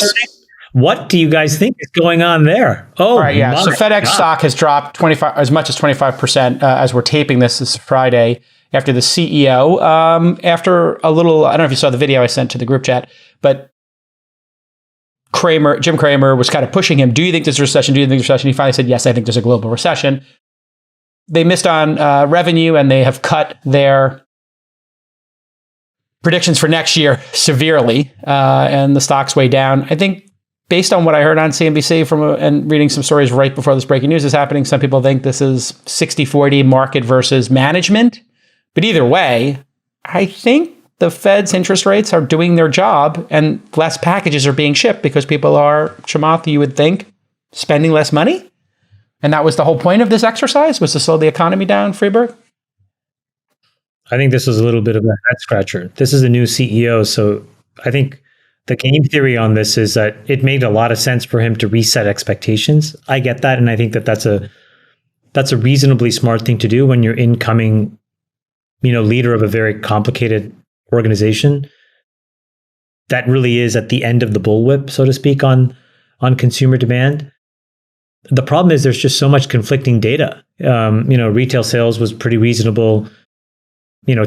FedEx earnings? What do you guys think is going on there? Oh, all right, yeah. So FedEx God. stock has dropped as much as 25% as we're taping this Friday after the CEO, after a little, I don't know if you saw the video I sent to the group chat, but Jim Cramer was kind of pushing him. Do you think there's a recession? Do you think there's a recession? He finally said, yes, I think there's a global recession. They missed on revenue, and they have cut their predictions for next year severely, and the stock's way down. I think based on what I heard on CNBC and reading some stories right before this breaking news is happening, some people think this is 60-40 market versus management. But either way, I think the Fed's interest rates are doing their job and less packages are being shipped because people are, Chamath, you would think, spending less money. And that was the whole point of this exercise, was to slow the economy down, Freeberg? I think this was a little bit of a head scratcher. This is a new CEO, so I think the game theory on this is that it made a lot of sense for him to reset expectations. I get that, and I think that that's a reasonably smart thing to do when you're incoming, leader of a very complicated organization that really is at the end of the bullwhip, so to speak, on consumer demand. The problem is there's just so much conflicting data. Retail sales was pretty reasonable.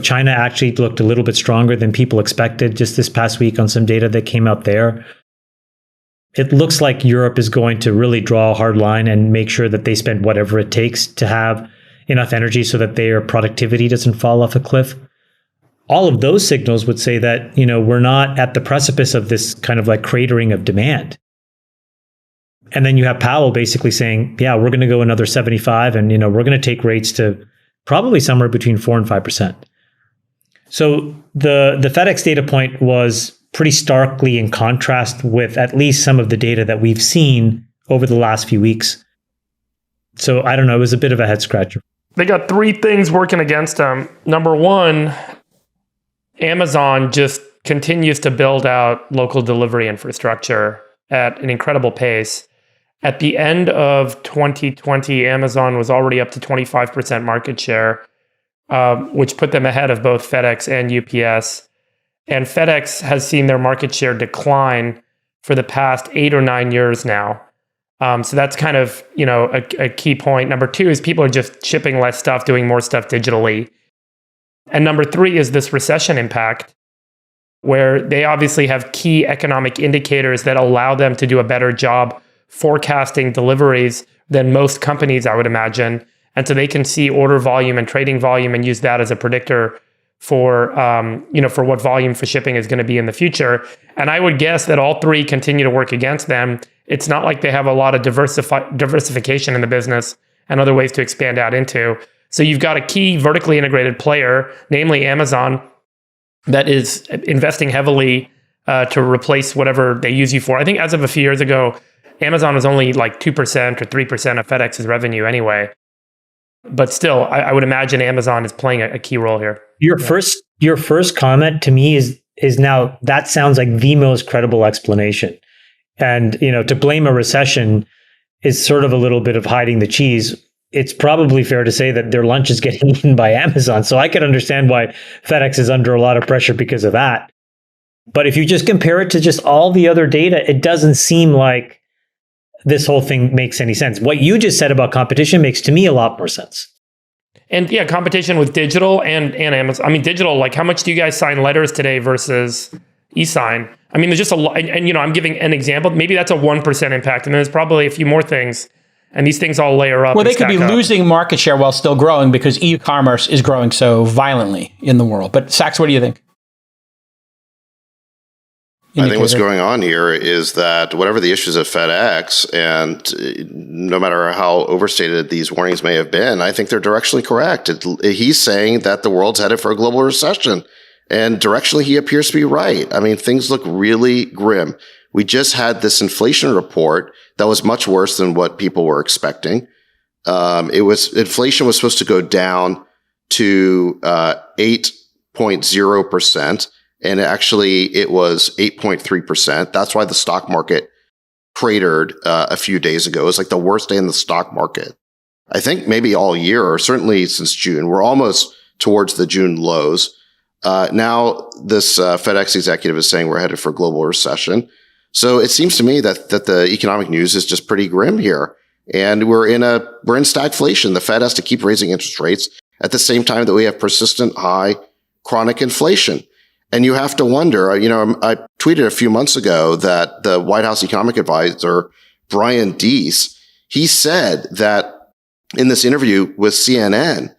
China actually looked a little bit stronger than people expected just this past week on some data that came out there. It looks like Europe is going to really draw a hard line and make sure that they spend whatever it takes to have enough energy so that their productivity doesn't fall off a cliff. All of those signals would say that, we're not at the precipice of this kind of like cratering of demand. And then you have Powell basically saying, yeah, we're going to go another 75 and, we're going to take rates to probably somewhere between 4 and 5%. So the FedEx data point was pretty starkly in contrast with at least some of the data that we've seen over the last few weeks. So I don't know, it was a bit of a head scratcher. They got three things working against them. Number one, Amazon just continues to build out local delivery infrastructure at an incredible pace. At the end of 2020, Amazon was already up to 25% market share, which put them ahead of both FedEx and UPS. And FedEx has seen their market share decline for the past 8 or 9 years now. So that's kind of, a key point. Number two is people are just shipping less stuff, doing more stuff digitally. And number three is this recession impact, where they obviously have key economic indicators that allow them to do a better job forecasting deliveries than most companies, I would imagine. And so they can see order volume and trading volume and use that as a predictor for what volume for shipping is going to be in the future. And I would guess that all three continue to work against them. It's not like they have a lot of diversification in the business and other ways to expand out into. So you've got a key vertically integrated player, namely Amazon, that is investing heavily to replace whatever they use you for. I think as of a few years ago, Amazon was only like 2% or 3% of FedEx's revenue anyway. But still, I would imagine Amazon is playing a key role here. Your first comment to me is now, that sounds like the most credible explanation. And, to blame a recession is sort of a little bit of hiding the cheese. It's probably fair to say that their lunch is getting eaten by Amazon. So I could understand why FedEx is under a lot of pressure because of that. But if you just compare it to just all the other data, it doesn't seem like this whole thing makes any sense. What you just said about competition makes to me a lot more sense. And yeah, competition with digital and Amazon. I mean, digital, like how much do you guys sign letters today versus e-sign? I mean, there's just a lot, and I'm giving an example. Maybe that's a 1% impact, and there's probably a few more things, and these things all layer up. Well, they could be losing market share while still growing because e-commerce is growing so violently in the world. But Sachs, what do you think? I think what's going on here is that whatever the issues at FedEx, and no matter how overstated these warnings may have been, I think they're directionally correct. He's saying that the world's headed for a global recession, and directionally he appears to be right. I mean, things look really grim. We just had this inflation report that was much worse than what people were expecting. Inflation was supposed to go down to 8.0%. And actually, it was 8.3%. That's why the stock market cratered a few days ago. It was like the worst day in the stock market, I think maybe all year, or certainly since June. We're almost towards the June lows. Now, this FedEx executive is saying we're headed for global recession. So it seems to me that the economic news is just pretty grim here. And we're in stagflation. The Fed has to keep raising interest rates at the same time that we have persistent high chronic inflation. And you have to wonder, I tweeted a few months ago that the White House economic advisor, Brian Deese, he said that in this interview with CNN,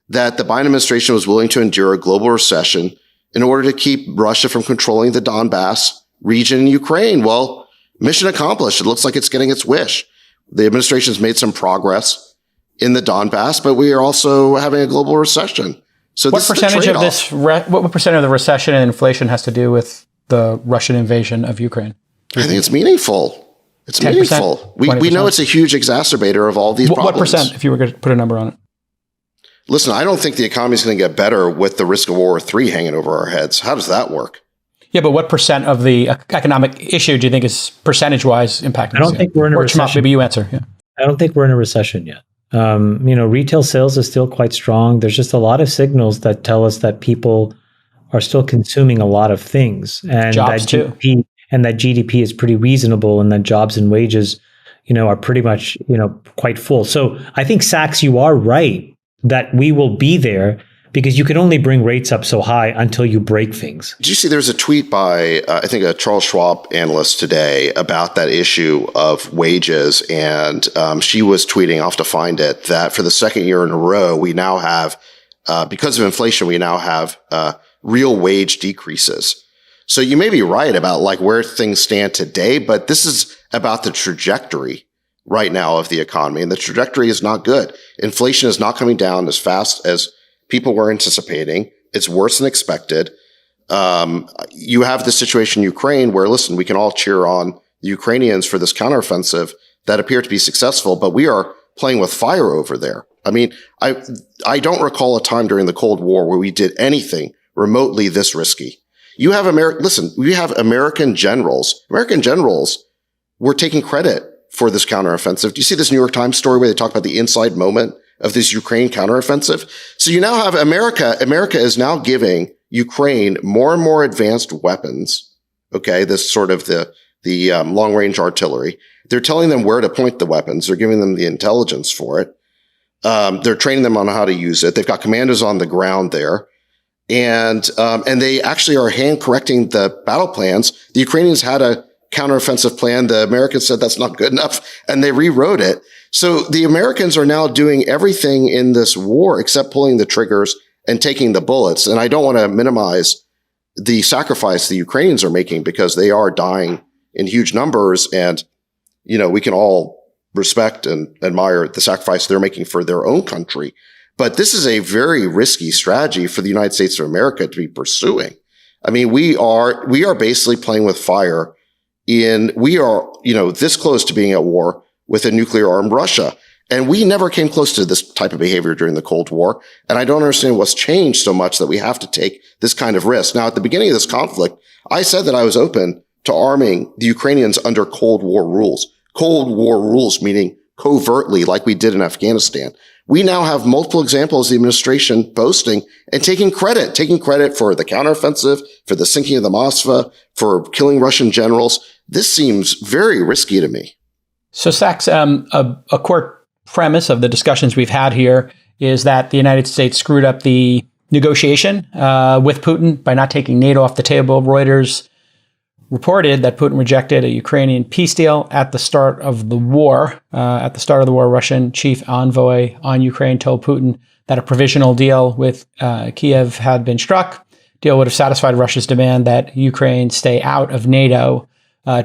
that the Biden administration was willing to endure a global recession in order to keep Russia from controlling the Donbass region in Ukraine. Well, mission accomplished. It looks like it's getting its wish. The administration has made some progress in the Donbass, but we are also having a global recession. So what percentage of this? What percent of the recession and inflation has to do with the Russian invasion of Ukraine? I think it's meaningful. It's 10%, meaningful. We know it's a huge exacerbator of all these problems. What percent, if you were going to put a number on it? Listen, I don't think the economy is going to get better with the risk of World War III hanging over our heads. How does that work? Yeah, but what percent of the economic issue do you think is percentage-wise impacting? I don't think we're in a recession. Maybe you answer. Yeah. I don't think we're in a recession yet. Retail sales is still quite strong. There's just a lot of signals that tell us that people are still consuming a lot of things, and jobs that GDP is pretty reasonable, and that jobs and wages, are pretty much, quite full. So I think, Sachs, you are right that we will be there, because you can only bring rates up so high until you break things. Did you see there's a tweet by, I think, a Charles Schwab analyst today about that issue of wages? And she was tweeting, I'll have to find it, that for the second year in a row, we now have, because of inflation, we now have real wage decreases. So you may be right about like where things stand today, but this is about the trajectory right now of the economy. And the trajectory is not good. Inflation is not coming down as fast as people were anticipating. It's worse than expected. You have the situation in Ukraine where, listen, we can all cheer on the Ukrainians for this counteroffensive that appeared to be successful, but we are playing with fire over there. I mean, I don't recall a time during the Cold War where we did anything remotely this risky. You have we have American generals. American generals were taking credit for this counteroffensive. Do you see this New York Times story where they talk about the inside moment of this Ukraine counteroffensive? So you now have America. America is now giving Ukraine more and more advanced weapons. Okay. This sort of the long range artillery. They're telling them where to point the weapons. They're giving them the intelligence for it. They're training them on how to use it. They've got commandos on the ground there. And they actually are hand correcting the battle plans. The Ukrainians had a counteroffensive plan. The Americans said that's not good enough, and they rewrote it. So the Americans are now doing everything in this war except pulling the triggers and taking the bullets. And I don't want to minimize the sacrifice the Ukrainians are making, because they are dying in huge numbers. And, we can all respect and admire the sacrifice they're making for their own country. But this is a very risky strategy for the United States of America to be pursuing. I mean, we are basically playing with fire. We are, this close to being at war with a nuclear armed Russia. And we never came close to this type of behavior during the Cold War. And I don't understand what's changed so much that we have to take this kind of risk. Now, at the beginning of this conflict, I said that I was open to arming the Ukrainians under Cold War rules. Cold War rules, meaning covertly, like we did in Afghanistan. We now have multiple examples of the administration boasting and taking credit for the counteroffensive, for the sinking of the Moskva, for killing Russian generals. This seems very risky to me. So, Sachs, a core premise of the discussions we've had here is that the United States screwed up the negotiation with Putin by not taking NATO off the table. Reuters reported that Putin rejected a Ukrainian peace deal at the start of the war. Russian chief envoy on Ukraine told Putin that a provisional deal with Kiev had been struck. Deal would have satisfied Russia's demand that Ukraine stay out of NATO.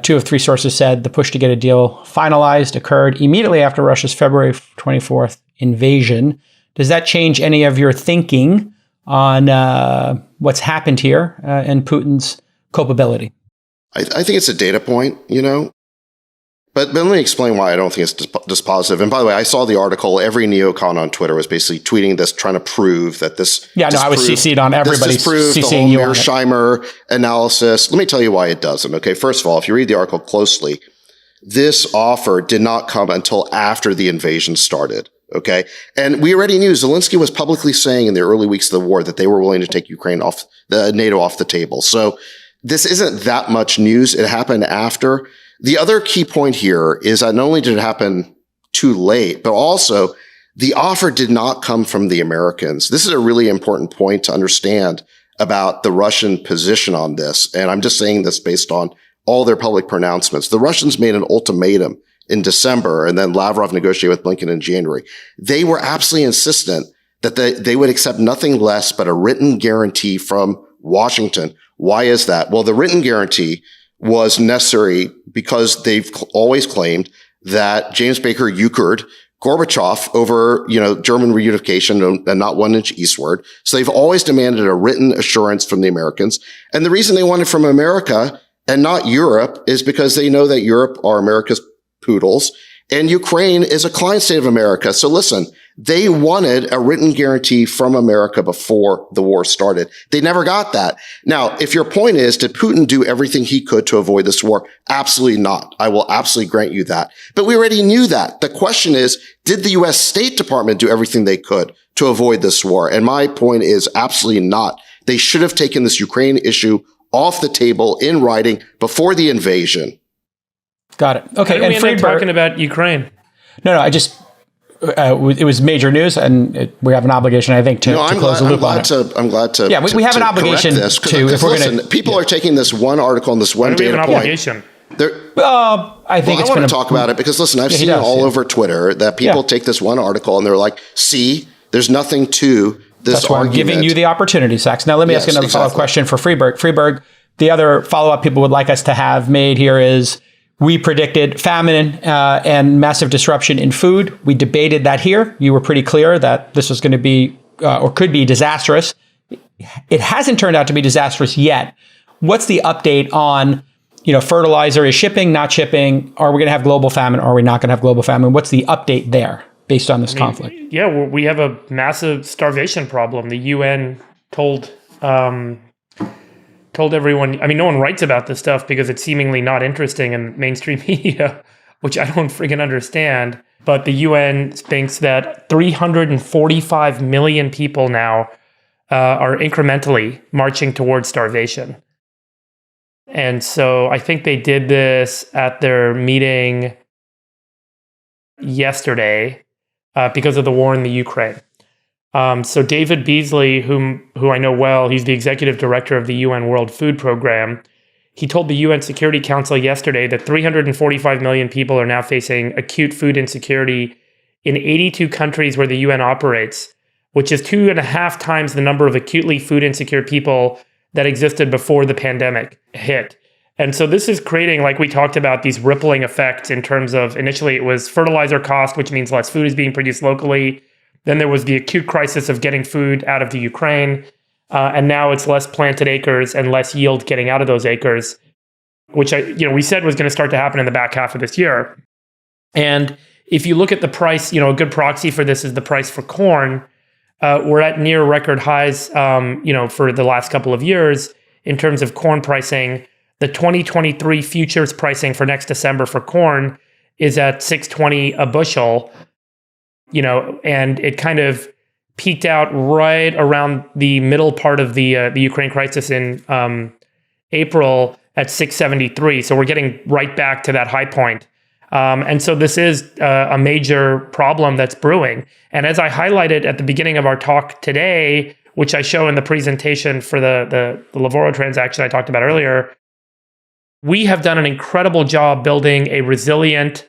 2 of 3 sources said the push to get a deal finalized occurred immediately after Russia's February 24th invasion. Does that change any of your thinking on what's happened here and Putin's culpability? I think it's a data point, But let me explain why I don't think it's dispositive. And by the way, I saw the article. Every neocon on Twitter was basically tweeting this, trying to prove that this. Yeah, no, I was CC'd on everybody. This disproved the whole Mearsheimer analysis. Let me tell you why it doesn't. Okay, first of all, if you read the article closely, this offer did not come until after the invasion started. Okay, and we already knew Zelensky was publicly saying in the early weeks of the war that they were willing to take Ukraine off NATO off the table. So this isn't that much news. It happened after. The other key point here is that not only did it happen too late, but also the offer did not come from the Americans. This is a really important point to understand about the Russian position on this. And I'm just saying this based on all their public pronouncements. The Russians made an ultimatum in December, and then Lavrov negotiated with Blinken in January. They were absolutely insistent that they would accept nothing less but a written guarantee from Washington. Why is that? Well, the written guarantee was necessary because they've always claimed that James Baker euchred Gorbachev over, German reunification and not 1 inch eastward. So they've always demanded a written assurance from the Americans. And the reason they want it from America and not Europe is because they know that Europe are America's poodles and Ukraine is a client state of America. So listen, they wanted a written guarantee from America before the war started. They never got that. Now, if your point is, did Putin do everything he could to avoid this war? Absolutely not. I will absolutely grant you that. But we already knew that. The question is, did the U.S. State Department do everything they could to avoid this war? And my point is absolutely not. They should have taken this Ukraine issue off the table in writing before the invasion. Got it. Okay. And we end up talking about Ukraine. No, I just, it was major news, and we have an obligation, I think, to close the loop on it. I'm glad to. Yeah, we have an obligation this, to. If we're listen, people are taking this one article and this one data point. Obligation? I think I want to talk about it because listen, I've seen it all over Twitter that people take this one article and they're like, "See, there's nothing to this That's why argument." I'm giving you the opportunity, Sachs. Now let me ask another follow-up question for Freeberg. Freeberg, the other follow-up people would like us to have made here is, we predicted famine and massive disruption in food. We debated that here. You were pretty clear that this was going to be or could be disastrous. It hasn't turned out to be disastrous yet. What's the update on, fertilizer is shipping, not shipping? Are we going to have global famine? Or are we not going to have global famine? What's the update there based on this conflict? Yeah, we have a massive starvation problem. The UN told everyone, no one writes about this stuff because it's seemingly not interesting in mainstream media, which I don't freaking understand. But the UN thinks that 345 million people now are incrementally marching towards starvation. And so I think they did this at their meeting yesterday because of the war in the Ukraine. So David Beasley, who I know well, he's the executive director of the UN World Food Program. He told the UN Security Council yesterday that 345 million people are now facing acute food insecurity in 82 countries where the UN operates, which is 2.5 times the number of acutely food insecure people that existed before the pandemic hit. And so this is creating, like we talked about, these rippling effects in terms of, initially it was fertilizer cost, which means less food is being produced locally. Then there was the acute crisis of getting food out of the Ukraine. And now it's less planted acres and less yield getting out of those acres, which we said was going to start to happen in the back half of this year. And if you look at the price, a good proxy for this is the price for corn. We're at near record highs, for the last couple of years in terms of corn pricing. The 2023 futures pricing for next December for corn is at $6.20 a bushel, and it kind of peaked out right around the middle part of the Ukraine crisis in April at $6.73. So we're getting right back to that high point. And so this is a major problem that's brewing. And as I highlighted at the beginning of our talk today, which I show in the presentation for the Lavoro transaction I talked about earlier, we have done an incredible job building a resilient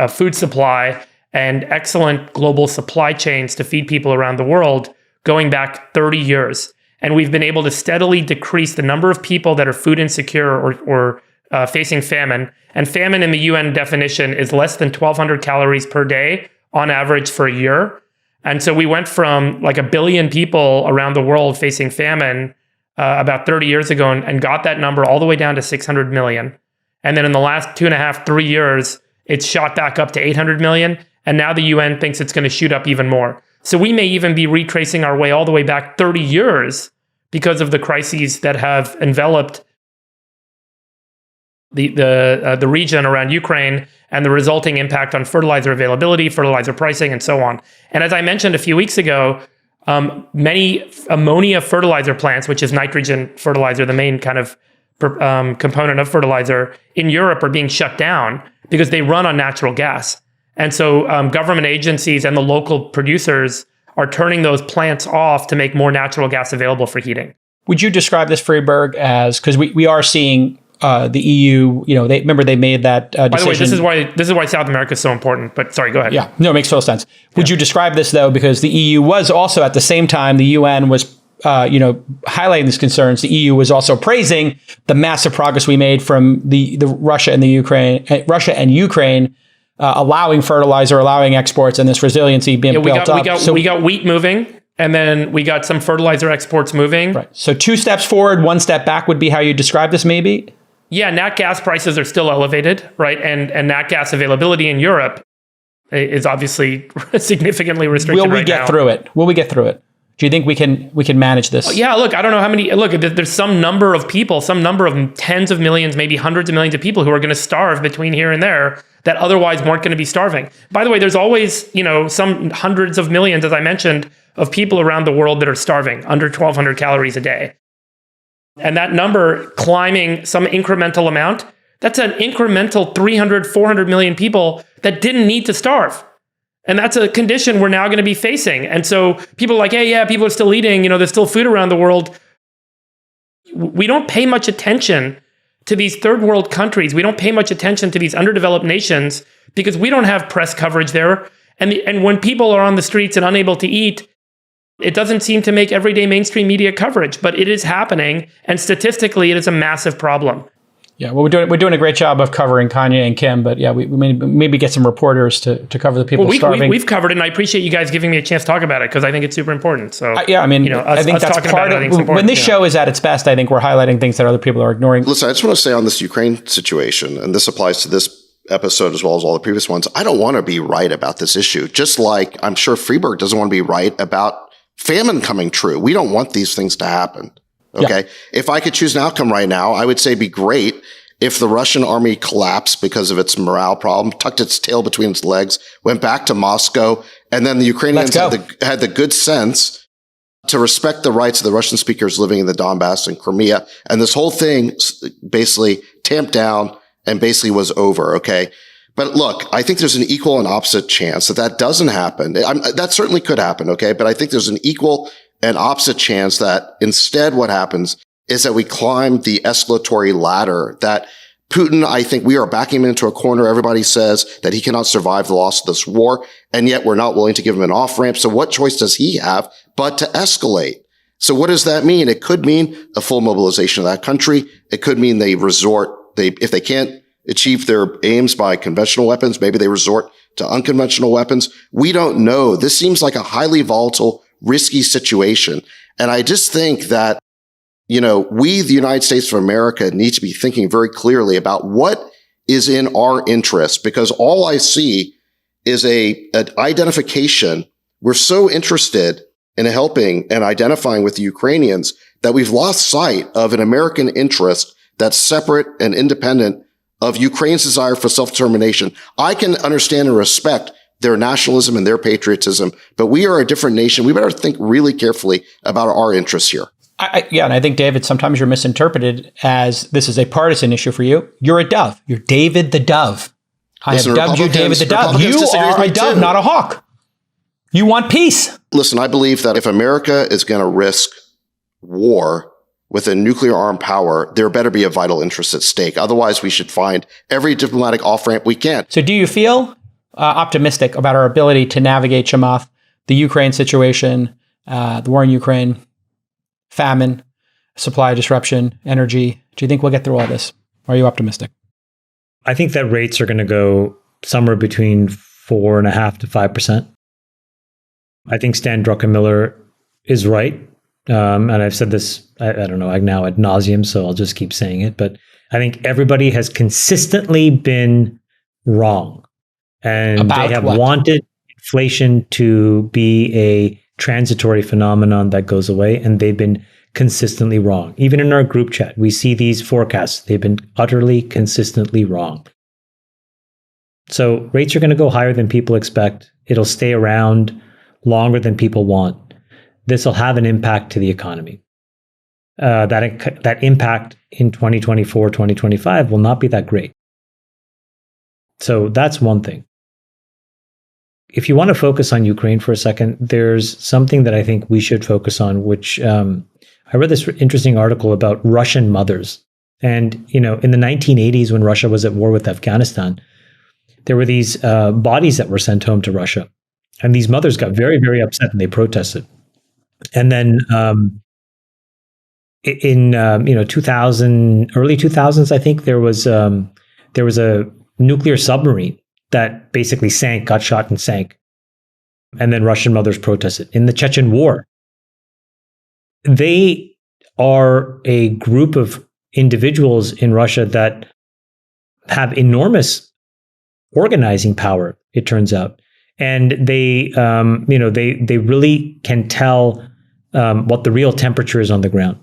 food supply and excellent global supply chains to feed people around the world going back 30 years. And we've been able to steadily decrease the number of people that are food insecure or facing famine. And famine in the UN definition is less than 1,200 calories per day on average for a year. And so we went from like 1 billion people around the world facing famine about 30 years ago and got that number all the way down to 600 million. And then in the last 2.5, 3 years, it's shot back up to 800 million. And now the UN thinks it's going to shoot up even more. So we may even be retracing our way all the way back 30 years because of the crises that have enveloped the region around Ukraine and the resulting impact on fertilizer availability, fertilizer pricing, and so on. And as I mentioned a few weeks ago, Many ammonia fertilizer plants, which is nitrogen fertilizer, the main kind of component of fertilizer in Europe, are being shut down because they run on natural gas. And so government agencies and the local producers are turning those plants off to make more natural gas available for heating. Would you describe this, Freeberg, as, because we are seeing the EU, they made that decision. By the way, this is why South America is so important. But sorry, go ahead. Yeah, no, it makes total sense. Would you describe this, though, because the EU was also, at the same time the UN was highlighting these concerns, the EU was also praising the massive progress we made from the Russia and Ukraine allowing fertilizer, allowing exports, and this resiliency being built up. We got wheat moving, and then we got some fertilizer exports moving. Right. So 2 steps forward, 1 step back would be how you describe this, maybe? Yeah, nat gas prices are still elevated, right? And nat gas availability in Europe is obviously significantly restricted right now. Will we get through it? Will we get through it? Do you think we can manage this? Yeah, look, I don't know how many. Look, there's some number of people, some number of tens of millions, maybe hundreds of millions of people who are going to starve between here and there that otherwise weren't going to be starving. By the way, there's always, some hundreds of millions, as I mentioned, of people around the world that are starving under 1,200 calories a day. And that number climbing some incremental amount, that's an incremental 300, 400 million people that didn't need to starve. And that's a condition we're now going to be facing. And so people are like, hey, yeah, people are still eating, there's still food around the world. We don't pay much attention to these third world countries. We don't pay much attention to these underdeveloped nations because we don't have press coverage there. And when people are on the streets and unable to eat, it doesn't seem to make everyday mainstream media coverage, but it is happening. And statistically, it is a massive problem. Yeah, well, we're doing a great job of covering Kanye and Kim, but yeah, we maybe get some reporters to cover the people starving. We've covered it, and I appreciate you guys giving me a chance to talk about it because I think it's super important. So I think that's part of when this show is at its best. I think we're highlighting things that other people are ignoring. Listen, I just want to say on this Ukraine situation, and this applies to this episode as well as all the previous ones. I don't want to be right about this issue, just like I'm sure Freeberg doesn't want to be right about famine coming true. We don't want these things to happen. Okay. Yeah. If I could choose an outcome right now, I would say it'd be great if the Russian army collapsed because of its morale problem, tucked its tail between its legs, went back to Moscow, and then the Ukrainians had the good sense to respect the rights of the Russian speakers living in the Donbass and Crimea. And this whole thing basically tamped down and basically was over. Okay. But look, I think there's an equal and opposite chance that doesn't happen. That certainly could happen. Okay. But I think there's an equal and opposite chance that instead what happens is that we climb the escalatory ladder, that Putin, I think we are backing him into a corner. Everybody says that he cannot survive the loss of this war, and yet we're not willing to give him an off-ramp. So what choice does he have but to escalate? So what does that mean? It could mean a full mobilization of that country. It could mean if they can't achieve their aims by conventional weapons, maybe they resort to unconventional weapons. We don't know. This seems like a highly volatile, risky situation. And I just think that, we, the United States of America, need to be thinking very clearly about what is in our interest, because all I see is an identification. We're so interested in helping and identifying with the Ukrainians that we've lost sight of an American interest that's separate and independent of Ukraine's desire for self-determination. I can understand and respect their nationalism and their patriotism, but we are a different nation. We better think really carefully about our interests here. And I think, David, sometimes you're misinterpreted as this is a partisan issue for you. You're a dove. You're David the Dove. I have dubbed you David the Dove. You are a dove, not a hawk. You want peace. Listen, I believe that if America is going to risk war with a nuclear armed power, there better be a vital interest at stake. Otherwise, we should find every diplomatic off-ramp we can. So do you feel optimistic about our ability to navigate, Chamath, the Ukraine situation, the war in Ukraine, famine, supply disruption, energy? Do you think we'll get through all this? Or are you optimistic? I think that rates are going to go somewhere between 4.5% to 5%. I think Stan Druckenmiller is right. And I've said this, I don't know, now ad nauseum, so I'll just keep saying it. But I think everybody has consistently been wrong. And About they have what? wanted inflation to be a transitory phenomenon that goes away, and they've been consistently wrong. Even in our group chat, we see these forecasts. They've been utterly, consistently wrong. So rates are going to go higher than people expect. It'll stay around longer than people want. this will have an impact to the economy. That impact in 2024, 2025 will not be that great. So that's one thing. If you want to focus on Ukraine for a second, there's something that I think we should focus on, which I read this interesting article about Russian mothers. And, in the 1980s, when Russia was at war with Afghanistan, there were these bodies that were sent home to Russia. And these mothers got very, very upset and they protested. And then in 2000, early 2000s, I think there was a nuclear submarine that basically got shot and sank. And then Russian mothers protested. In the Chechen War, they are a group of individuals in Russia that have enormous organizing power, it turns out. And they really can tell what the real temperature is on the ground.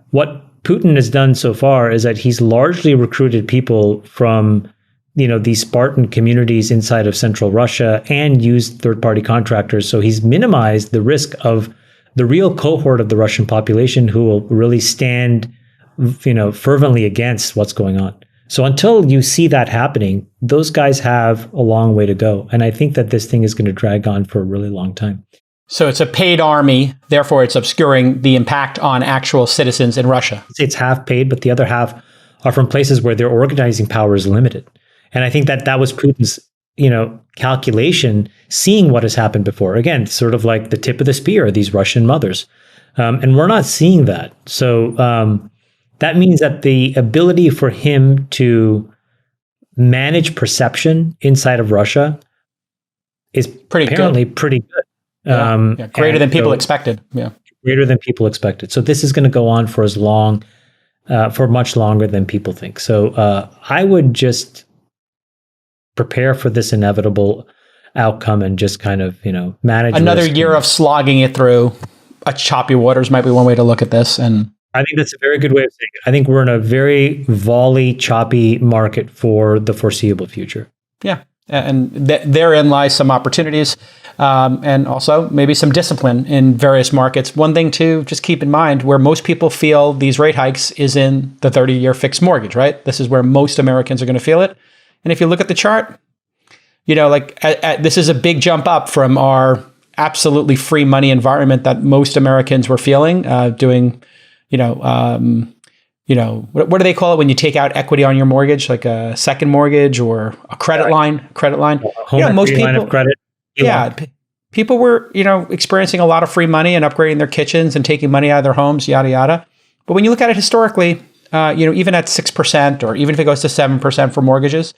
What Putin has done so far is that he's largely recruited people from these Spartan communities inside of central Russia and used third-party contractors. So he's minimized the risk of the real cohort of the Russian population who will really stand, fervently against what's going on. So until you see that happening, those guys have a long way to go. And I think that this thing is going to drag on for a really long time. So it's a paid army, therefore it's obscuring the impact on actual citizens in Russia. It's half paid, but the other half are from places where their organizing power is limited. And I think that was Putin's, calculation, seeing what has happened before. Again, sort of like the tip of the spear, these Russian mothers. And we're not seeing that. So that means that the ability for him to manage perception inside of Russia is pretty good. Greater than people expected. Yeah. Greater than people expected. So this is going to go on for for much longer than people think. So I would just prepare for this inevitable outcome and just kind of, manage another year of slogging it through a choppy waters might be one way to look at this. And I think that's a very good way of saying it. I think we're in a very volley, choppy market for the foreseeable future. Yeah. And therein lies some opportunities and also maybe some discipline in various markets. One thing to just keep in mind, where most people feel these rate hikes is in the 30-year fixed mortgage, right? This is where most Americans are going to feel it. And if you look at the chart, this is a big jump up from our absolutely free money environment that most Americans were feeling, doing, what do they call it when you take out equity on your mortgage, like a second mortgage or a credit line? Most people, line of credit. People were, experiencing a lot of free money and upgrading their kitchens and taking money out of their homes, yada, yada. But when you look at it historically, even at 6% or even if it goes to 7% for mortgages,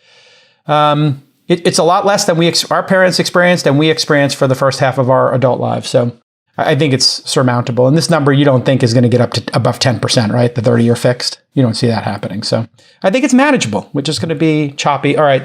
it's a lot less than our parents experienced and we experienced for the first half of our adult lives. So I think it's surmountable. And this number you don't think is going to get up to above 10%, right? The 30-year fixed. You don't see that happening. So I think it's manageable, which is going to be choppy. All right.